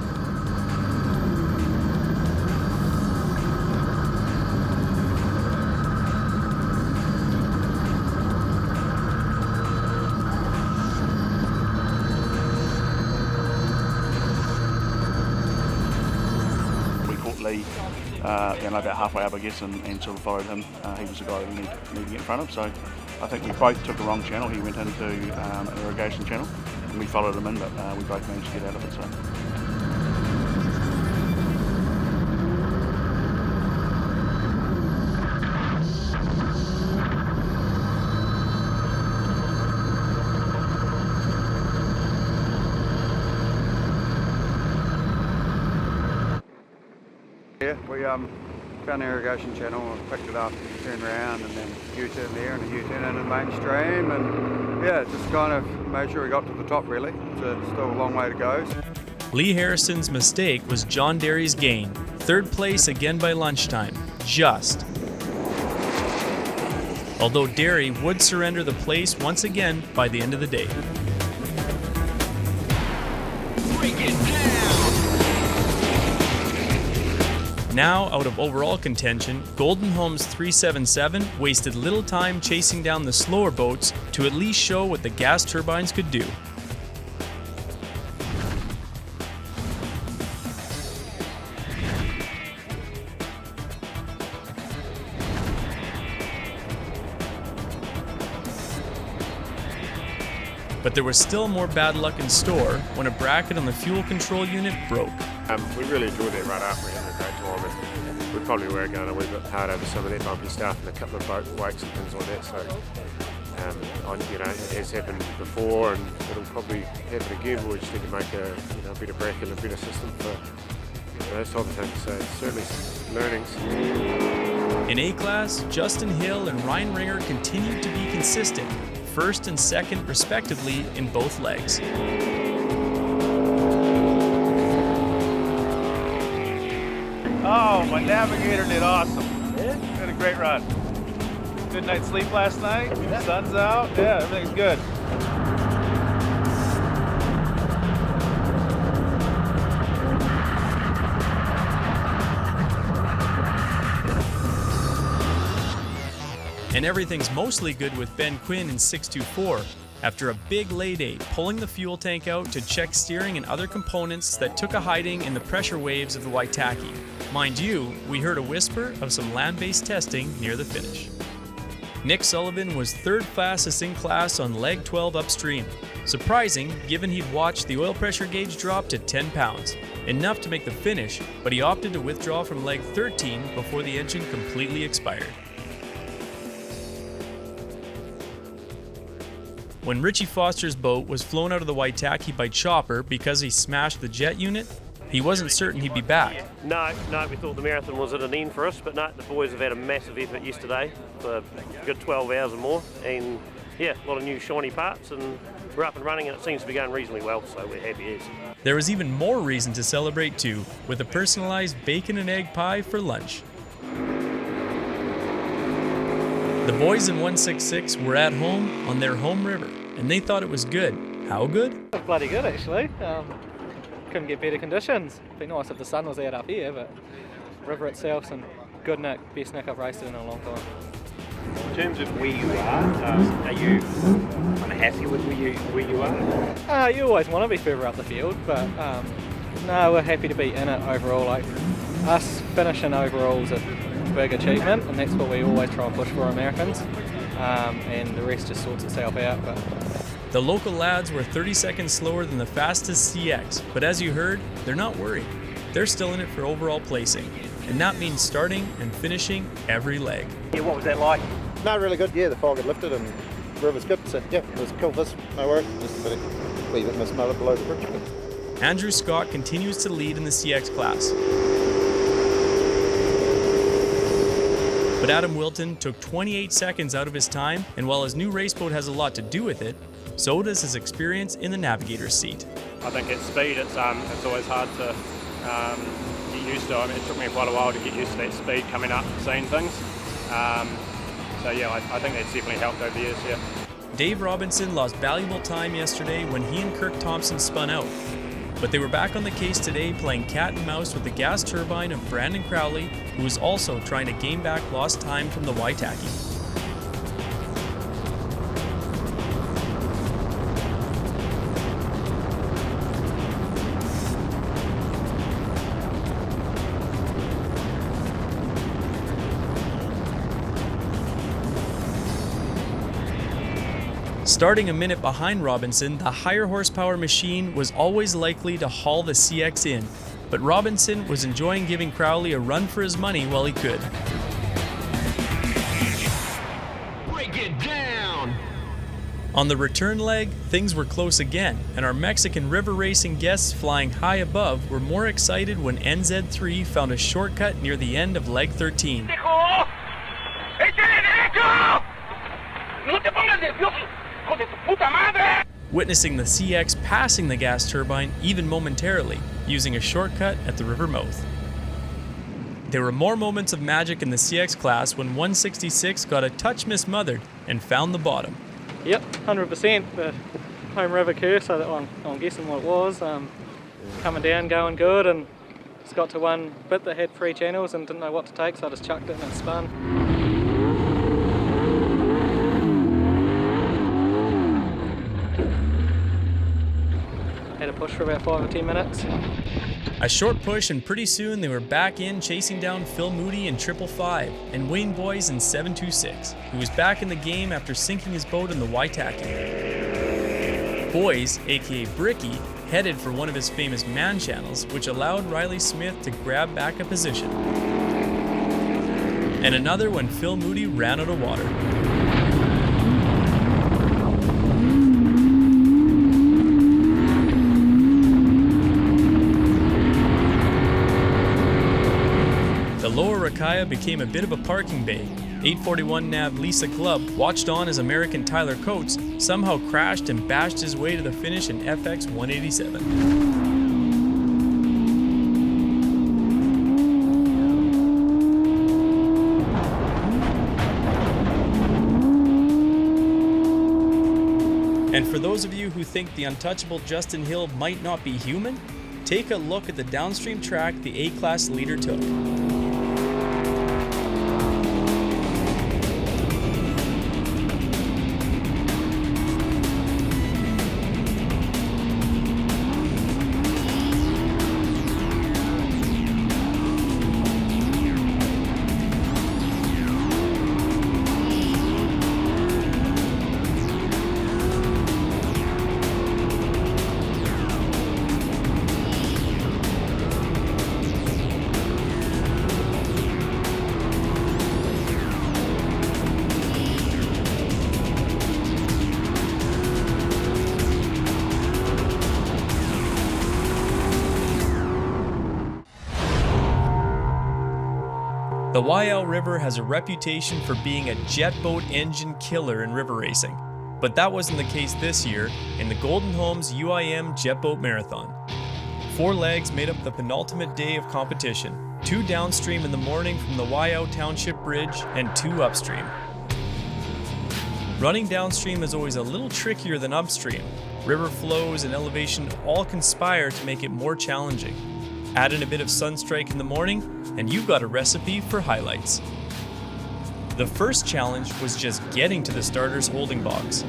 About halfway up, I guess, and sort of followed him. He was the guy that we need to get in front of. So I think we both took the wrong channel. He went into an irrigation channel, and we followed him in, but we both managed to get out of it. So. Yeah, we found the irrigation channel and picked it up, turned around, and then U-turn there and a U-turn into the mainstream, and yeah, just kind of made sure we got to the top really. It's still a long way to go. Lee Harrison's mistake was John Derry's gain. Third place again by lunchtime, just. Although Derry would surrender the place once again by the end of the day. Now out of overall contention, Golden Home's 377 wasted little time chasing down the slower boats to at least show what the gas turbines could do. But there was still more bad luck in store when a bracket on the fuel control unit broke. We really enjoyed that run up. We had a great time, and we probably were going a wee bit hard over some of that bumpy stuff and a couple of boat wakes and things like that. So, it has happened before, and it'll probably happen again. We just need to make a better bracket and a better system for those type of things. So certainly learnings. In A class, Justin Hill and Ryan Ringer continued to be consistent, first and second respectively in both legs. Oh, my navigator did awesome. Yeah? Had a great run. Good night's sleep last night. Sun's out. Yeah, everything's good. And everything's mostly good with Ben Quinn in 624 after a big lay day pulling the fuel tank out to check steering and other components that took a hiding in the pressure waves of the Waitaki. Mind you, we heard a whisper of some land-based testing near the finish. Nick Sullivan was third fastest in class on leg 12 upstream. Surprising, given he'd watched the oil pressure gauge drop to 10 pounds. Enough to make the finish, but he opted to withdraw from leg 13 before the engine completely expired. When Richie Foster's boat was flown out of the Waitaki by chopper because he smashed the jet unit, he wasn't certain he'd be back. No, we thought the marathon was at an end for us, but no, the boys have had a massive effort yesterday for a good 12 hours or more, and yeah, a lot of new shiny parts, and we're up and running, and it seems to be going reasonably well, so we're happy as. There was even more reason to celebrate too, with a personalized bacon and egg pie for lunch. The boys in 166 were at home on their home river, and they thought it was good. How good? Bloody good, actually. Couldn't get better conditions. It'd be nice if the sun was out up here, but river itself's in good nick, best nick I've raced it in a long time. In terms of where you are you unhappy with where you are? You always want to be further up the field, but no, we're happy to be in it overall. Like us finishing overall is a big achievement, and that's what we always try and push for Americans, and the rest just sorts itself out. But the local lads were 30 seconds slower than the fastest CX, but as you heard, they're not worried. They're still in it for overall placing, and that means starting and finishing every leg. Yeah, what was that like? No, really good. Yeah, the fog had lifted and the river's good, so yeah, it was cool. This, no worries, just a wee bit mismothered below the bridge. Andrew Scott continues to lead in the CX class. But Adam Wilton took 28 seconds out of his time, and while his new race boat has a lot to do with it, so does his experience in the navigator's seat. I think at speed it's always hard to get used to. I mean, it took me quite a while to get used to that speed coming up and seeing things. So yeah, I think that's definitely helped over the years, yeah. Dave Robinson lost valuable time yesterday when he and Kirk Thompson spun out. But they were back on the case today playing cat and mouse with the gas turbine of Brandon Crowley, who was also trying to gain back lost time from the Waitaki. Starting a minute behind Robinson, the higher horsepower machine was always likely to haul the CX in, but Robinson was enjoying giving Crowley a run for his money while he could. Break it down! On the return leg, things were close again, and our Mexican river racing guests flying high above were more excited when NZ3 found a shortcut near the end of leg 13. Witnessing the CX passing the gas turbine even momentarily, using a shortcut at the river mouth. There were more moments of magic in the CX class when 166 got a touch mismothered and found the bottom. Yep, 100%. The home river curse, so I'm guessing what it was. Coming down, going good, and just got to one bit that had 3 channels and didn't know what to take, so I just chucked it and it spun. Had a push for about 5 or 10 minutes. A short push, and pretty soon they were back in chasing down Phil Moody in 555 and Wayne Boyes in 726, who was back in the game after sinking his boat in the Waitaki. Boyes, aka Bricky, headed for one of his famous man channels, which allowed Riley Smith to grab back a position. And another when Phil Moody ran out of water. Messiah became a bit of a parking bay. 841 nav Lisa Clubb watched on as American Tyler Coates somehow crashed and bashed his way to the finish in FX 187. And for those of you who think the untouchable Justin Hill might not be human, take a look at the downstream track the A-Class leader took. The Waiau River has a reputation for being a jet boat engine killer in river racing, but that wasn't the case this year in the Golden Homes UIM Jet Boat Marathon. 4 legs made up the penultimate day of competition, 2 downstream in the morning from the Waiau Township Bridge and 2 upstream. Running downstream is always a little trickier than upstream. River flows and elevation all conspire to make it more challenging. Add in a bit of sunstrike in the morning, and you've got a recipe for highlights. The first challenge was just getting to the starter's holding box.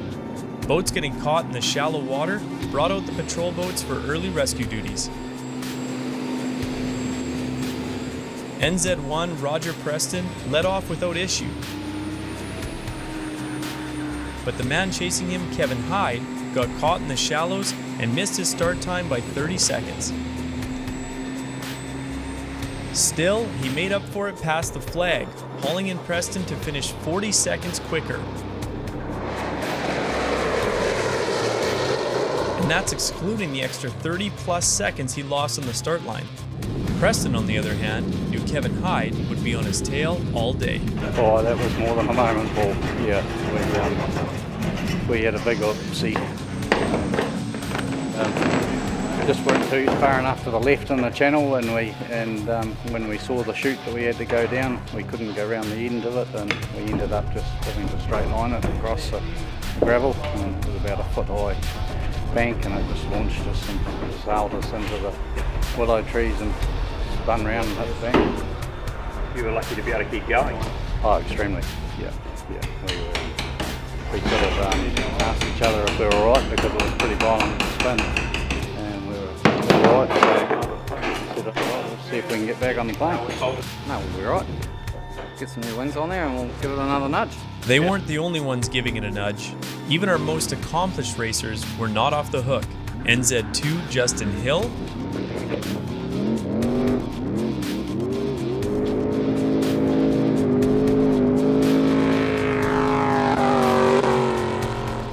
Boats getting caught in the shallow water brought out the patrol boats for early rescue duties. NZ1 Roger Preston led off without issue. But the man chasing him, Kevin Hyde, got caught in the shallows and missed his start time by 30 seconds. Still, he made up for it past the flag, hauling in Preston to finish 40 seconds quicker. And that's excluding the extra 30+ seconds he lost on the start line. Preston, on the other hand, knew Kevin Hyde would be on his tail all day. Oh, that was more than a moment, Paul. Yeah, we had a big upset. Just weren't too far enough to the left in the channel, and when we saw the chute that we had to go down, we couldn't go around the end of it, and we ended up just having to straight line it across the gravel, and it was about a foot high bank, and it just launched us and sailed us into the willow trees and spun round and hit the bank. You were lucky to be able to keep going. Oh, extremely. Yeah. We could have asked each other if we were all right, because it was pretty violent spin. Right, so we'll see if we can get back on the plane. No, we'll be right. Get some new wings on there and we'll give it another nudge. They weren't the only ones giving it a nudge. Even our most accomplished racers were not off the hook. NZ2 Justin Hill,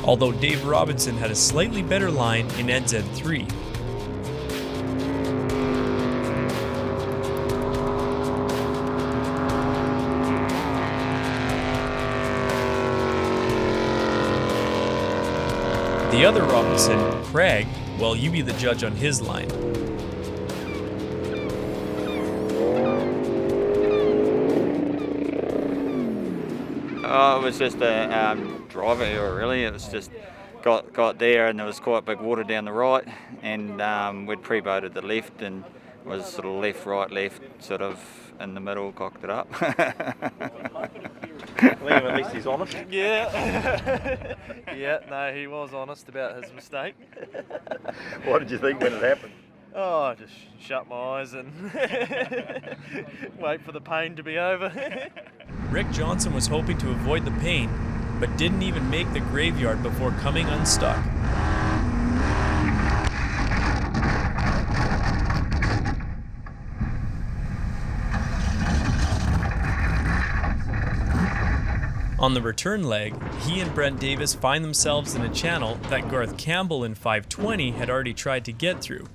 although Dave Robinson had a slightly better line in NZ3. The other Robinson, Craig, well, you be the judge on his line. Oh, it was just a driver error, really. It was just got there, and there was quite big water down the right, and we'd pre-boated the left, and was sort of left, right, left, sort of in the middle, cocked it up. Liam, at least he's honest. Yeah. Yeah, no, he was honest about his mistake. What did you think when it happened? Oh, I just shut my eyes and wait for the pain to be over. Rick Johnson was hoping to avoid the pain, but didn't even make the graveyard before coming unstuck. On the return leg, he and Brent Davis find themselves in a channel that Garth Campbell in 520 had already tried to get through.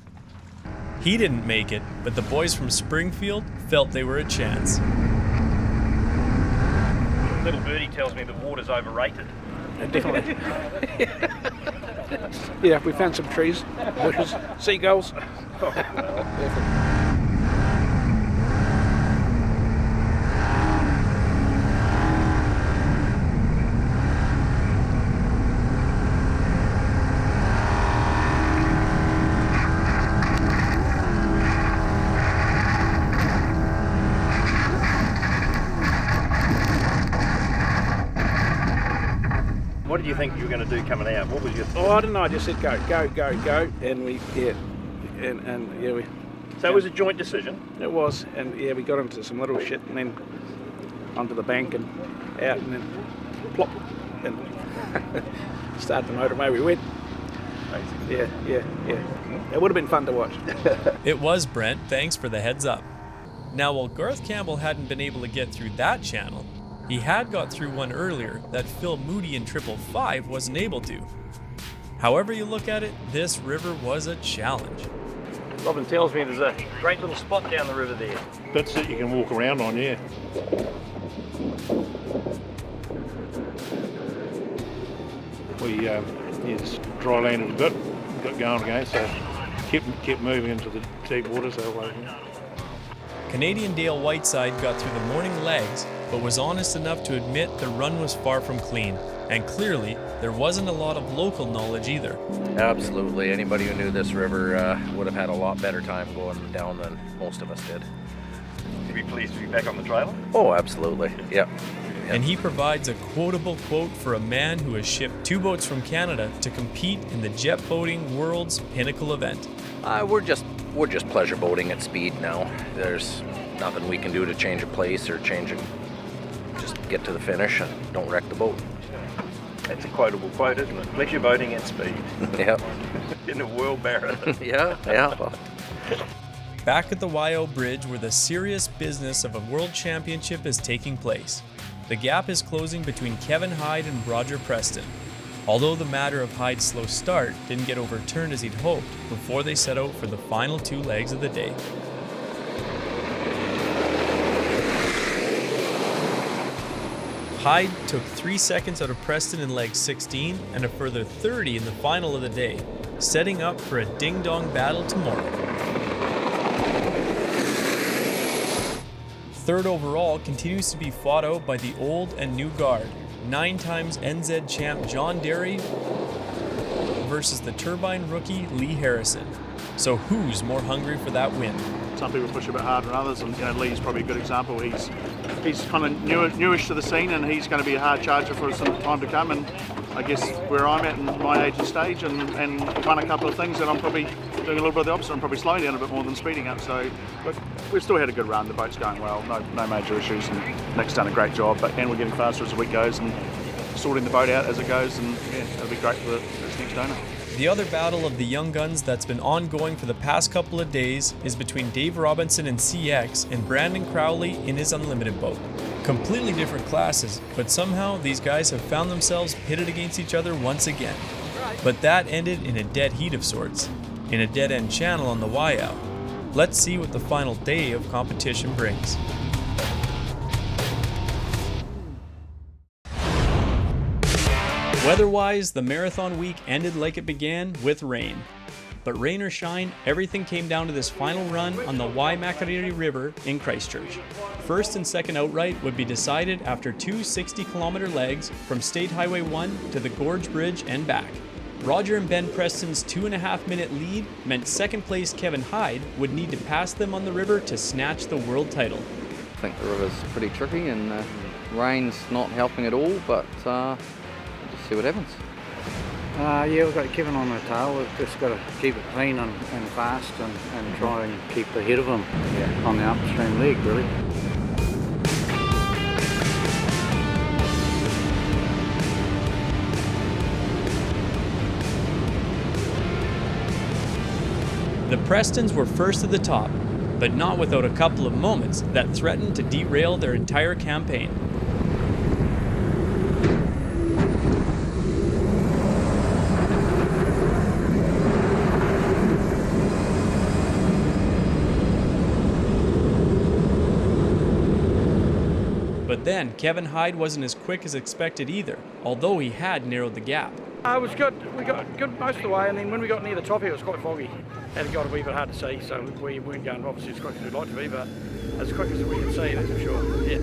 He didn't make it, but the boys from Springfield felt they were a chance. Some little birdie tells me the water's overrated. Definitely. Yeah, we found some trees, bushes, seagulls. What did you think you were going to do coming out? What was your... Oh, I don't know. I just said go, and we we. So it was a joint decision? It was, and yeah, we got into some little shit, and then onto the bank and out, and then plop, and start the motor. Away we went. Yeah. It would have been fun to watch. It was, Brent. Thanks for the heads up. Now, while Garth Campbell hadn't been able to get through that channel, he had got through one earlier that Phil Moody in 555 wasn't able to. However you look at it, this river was a challenge. Robin tells me there's a great little spot down the river there. Bits that you can walk around on, yeah. We just dry landed a bit, got going again, so kept moving into the deep water. So Canadian Dale Whiteside got through the morning legs, but was honest enough to admit the run was far from clean, and clearly there wasn't a lot of local knowledge either. Absolutely. Anybody who knew this river would have had a lot better time going down than most of us did. You'd be pleased to be back on the trailer? Oh, absolutely. Yep. And he provides a quotable quote for a man who has shipped 2 boats from Canada to compete in the jet boating world's pinnacle event. We're just pleasure boating at speed now. There's nothing we can do to change a place or change it. Just get to the finish and don't wreck the boat. That's a quotable quote, isn't it? Pleasure boating at speed. Yep. In a world barren. Yeah. Back at the YO Bridge, where the serious business of a world championship is taking place, the gap is closing between Kevin Hyde and Roger Preston. Although the matter of Hyde's slow start didn't get overturned as he'd hoped before they set out for the final 2 legs of the day. Hyde took 3 seconds out of Preston in leg 16 and a further 30 in the final of the day, setting up for a ding-dong battle tomorrow. Third overall continues to be fought out by the old and new guard, 9 times NZ champ John Derry versus the Turbine rookie Lee Harrison. So who's more hungry for that win? Some people push a bit harder than others, and Lee's probably a good example. He's kind of newish to the scene, and he's going to be a hard charger for some time to come. And I guess where I'm at in my age and stage, and won a couple of things, and I'm probably doing a little bit of the opposite. I'm probably slowing down a bit more than speeding up. So, but we've still had a good run. The boat's going well, no major issues, and Nick's done a great job. And we're getting faster as the week goes, and sorting the boat out as it goes, and yeah, it'll be great for this next owner. The other battle of the young guns that's been ongoing for the past couple of days is between Dave Robinson in CX and Brandon Crowley in his Unlimited boat. Completely different classes, but somehow these guys have found themselves pitted against each other once again. But that ended in a dead heat of sorts, in a dead-end channel on the Y-out. Let's see what the final day of competition brings. Weather-wise, the marathon week ended like it began, with rain. But rain or shine, everything came down to this final run on the Waimakariri River in Christchurch. First and second outright would be decided after 2 60-kilometer legs from State Highway 1 to the Gorge Bridge and back. Roger and Ben Preston's 2.5-minute lead meant second place Kevin Hyde would need to pass them on the river to snatch the world title. I think the river's pretty tricky and rain's not helping at all, but just see what happens. Yeah, we've got Kevin on the tail. We've just got to keep it clean and fast and try and keep ahead of him on the upstream leg, really. The Prestons were first at the top, but not without a couple of moments that threatened to derail their entire campaign. But But then, Kevin Hyde wasn't as quick as expected either, although he had narrowed the gap. It was good. We got good most of the way, and then when we got near the top here, it was quite foggy. And it got a wee bit hard to see, so we weren't going obviously as quick as we'd like to be, but as quick as we could see, that's for sure. Yeah.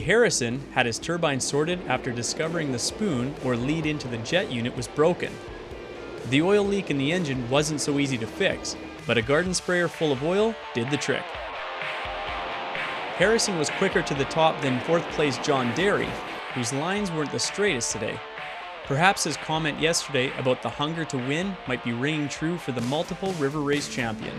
Harrison had his turbine sorted after discovering the spoon or lead into the jet unit was broken. The oil leak in the engine wasn't so easy to fix, but a garden sprayer full of oil did the trick. Harrison was quicker to the top than 4th place John Derry, whose lines weren't the straightest today. Perhaps his comment yesterday about the hunger to win might be ringing true for the multiple river race champion.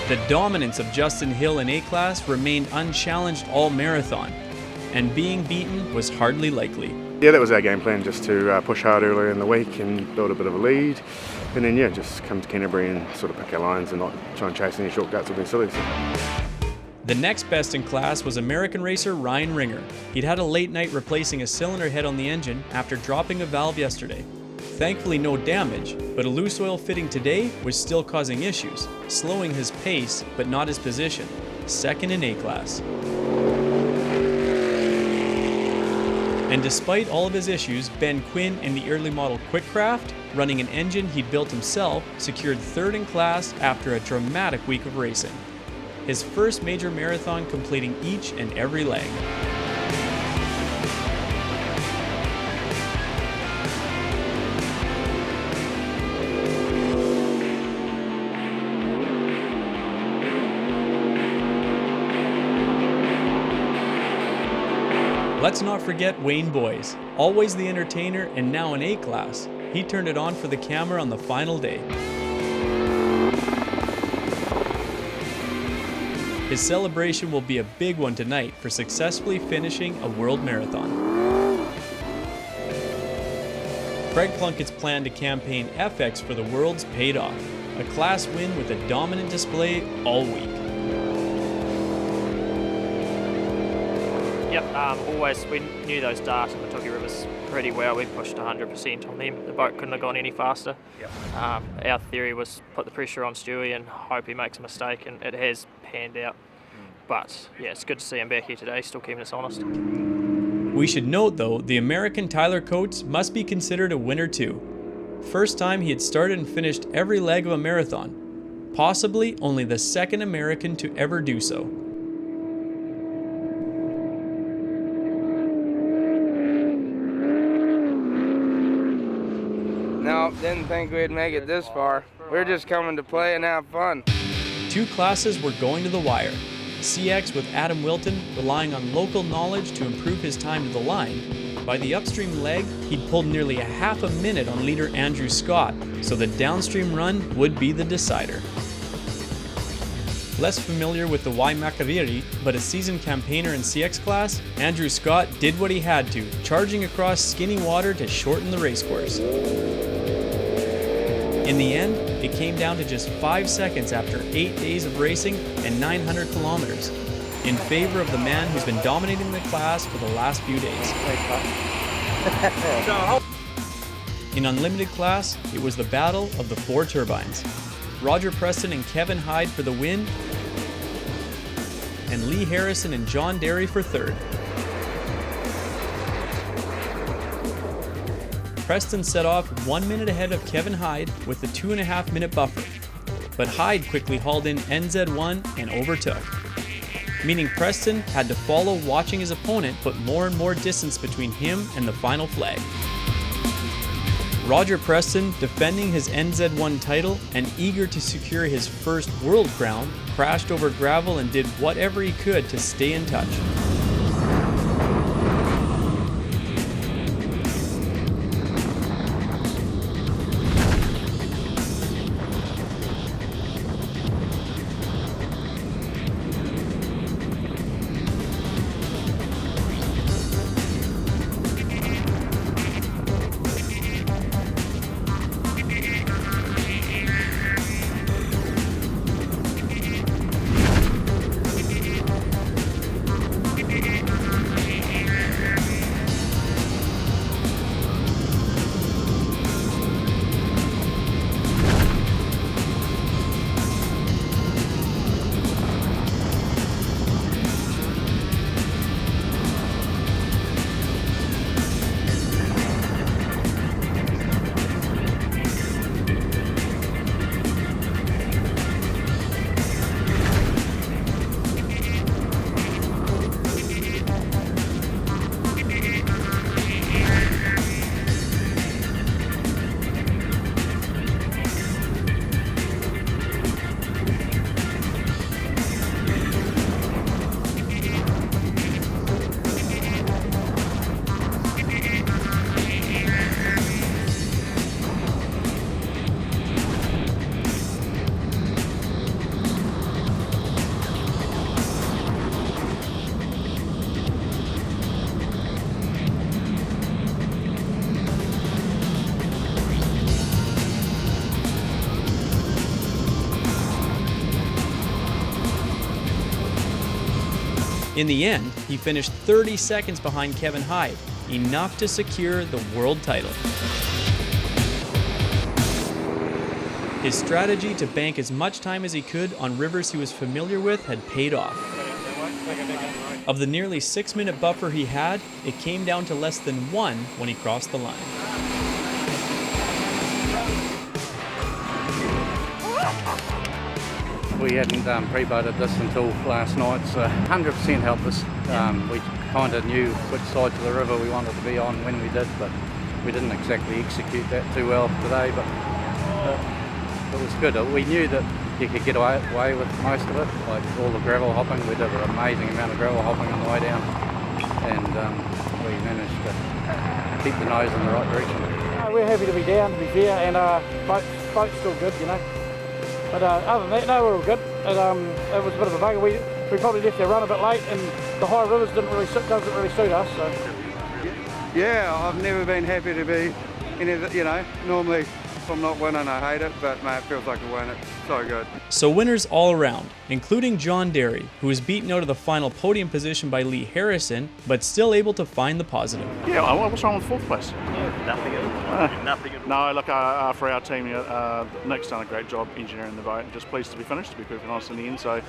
The dominance of Justin Hill in A-Class remained unchallenged all marathon, and being beaten was hardly likely. Yeah, that was our game plan, just to push hard earlier in the week and build a bit of a lead, and then yeah, just come to Canterbury and sort of pick our lines and not try and chase any shortcuts or be silly. The next best in class was American racer Ryan Ringer. He'd had a late night replacing a cylinder head on the engine after dropping a valve yesterday. Thankfully no damage, but a loose oil fitting today was still causing issues, slowing his pace but not his position, second in A-Class. And despite all of his issues, Ben Quinn in the early model Quickcraft, running an engine he'd built himself, secured third in class after a dramatic week of racing. His first major marathon completing each and every leg. Let's not forget Wayne Boyes, always the entertainer and now in A-Class. He turned it on for the camera on the final day. His celebration will be a big one tonight for successfully finishing a world marathon. Craig Plunkett's plan to campaign FX for the Worlds paid off. A class win with a dominant display all week. Yep, always we knew those darts in the Tuki Rivers pretty well. We pushed 100% on them. The boat couldn't have gone any faster. Yep. Our theory was put the pressure on Stewie and hope he makes a mistake, and it has panned out. But yeah, it's good to see him back here today, still keeping us honest. We should note though, the American Tyler Coates must be considered a winner too. First time he had started and finished every leg of a marathon. Possibly only the second American to ever do so. No, didn't think we'd make it this far. We're just coming to play and have fun. Two classes were going to the wire. CX with Adam Wilton relying on local knowledge to improve his time to the line. By the upstream leg, he'd pulled nearly a half a minute on leader Andrew Scott, so the downstream run would be the decider. Less familiar with the Waimakaviri, but a seasoned campaigner in CX class, Andrew Scott did what he had to, charging across skinny water to shorten the racecourse. In the end, it came down to just 5 seconds after 8 days of racing and 900 kilometers, in favor of the man who's been dominating the class for the last few days. In Unlimited class, it was the battle of the 4 turbines. Roger Preston and Kevin Hyde for the win, and Lee Harrison and John Derry for third. Preston set off 1 minute ahead of Kevin Hyde with a 2.5 minute buffer, but Hyde quickly hauled in NZ1 and overtook, meaning Preston had to follow, watching his opponent put more and more distance between him and the final flag. Roger Preston, defending his NZ1 title and eager to secure his first world crown, crashed over gravel and did whatever he could to stay in touch. In the end, he finished 30 seconds behind Kevin Hyde, enough to secure the world title. His strategy to bank as much time as he could on rivers he was familiar with had paid off. Of the nearly 6-minute buffer he had, it came down to less than 1 when he crossed the line. We hadn't pre-boated this until last night, so 100% helped us. We kind of knew which side of the river we wanted to be on when we did, but we didn't exactly execute that too well today, but it was good. We knew that you could get away with most of it, like all the gravel hopping. We did an amazing amount of gravel hopping on the way down, and we managed to keep the nose in the right direction. We're happy to be down, to be fair, and boat's still good, you know. But other than that, no, we're all good. It was a bit of a bugger. We probably left our run a bit late, and the high rivers doesn't really suit us. So. Yeah, I've never been happy to be in it, you know. Normally, if I'm not winning, I hate it, but mate, it feels like a win. It's so good. So winners all around, including John Derry, who was beaten out of the final podium position by Lee Harrison, but still able to find the positive. Yeah, what's wrong with fourth place? Nothing at all. Nothing at all. No, look, for our team, Nick's done a great job engineering the boat. Just pleased to be finished, to be perfectly honest, in the end. So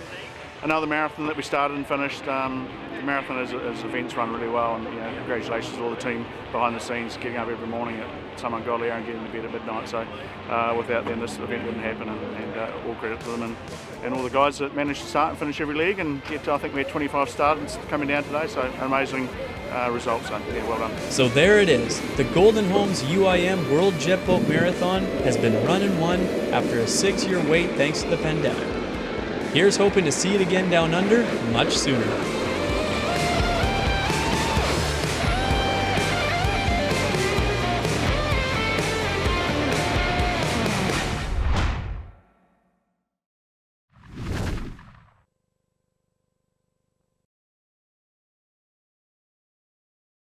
another marathon that we started and finished. The marathon as events run really well, and you know, congratulations to all the team behind the scenes, getting up every morning at some ungodly hour and getting to bed at midnight. So without them, this event wouldn't happen, and all credit to them and all the guys that managed to start and finish every leg and get to, I think we had 25 starters coming down today, so amazing results. So yeah, well done. So there it is. The Golden Homes UIM World Jet Boat Marathon has been run and won after a 6-year wait thanks to the pandemic. Here's hoping to see it again down under much sooner.